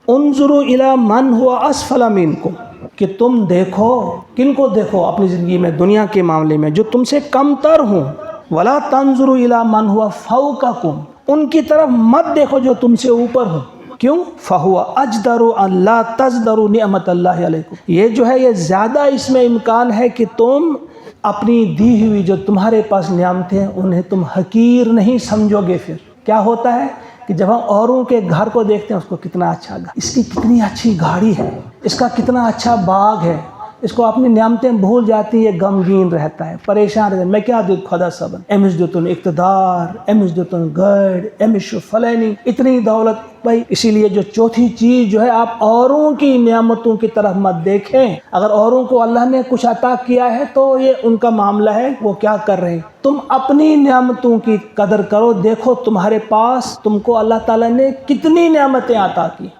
उन्जुरु इला मन हुआ अस्फला मिनकुम, कि तुम देखो, किनको देखो अपनी ज़िंदगी में, दुनिया के मामले में, जो तुमसे कमतर हों। वला तंजुरु इला मन हुआ फौकाकुम, उनकी तरफ मत देखो जो तुमसे ऊपर हो। क्यों? फहुआ अजदरु अल्ला तजदरु निअमतल्लाहि अलैकुम, ये जो है ये ज़्यादा इसमें इम्कान है कि तुम अपनी दी हुई जो तुम्हारे पास नियामतें हैं उन्हें तुम हकीर नहीं समझोगे। फिर क्या होता है कि जब हम औरों के घर को देखते हैं, उसको कितना अच्छा, इसकी कितनी अच्छी गाड़ी है, इसका कितना अच्छा बाग है, इसको अपनी नियामतें भूल जाती है, गमगीन रहता है, परेशान रहता है। मैं क्या दूँ खुदा सबन, एमिश दुतुन इक़्तिदार, एमिश दुतुन गैर, एमिश फलैनी, इतनी दौलत भाई। इसीलिए जो चौथी चीज़ जो है, आप औरों की नियामतों की तरफ मत देखें। अगर औरों को अल्लाह ने कुछ अता किया है तो ये उनका मामला है, वो क्या कर रहे हैं। तुम अपनी नियामतों की कदर करो, देखो तुम्हारे पास तुमको अल्लाह ताला ने कितनी नियामतें अता की।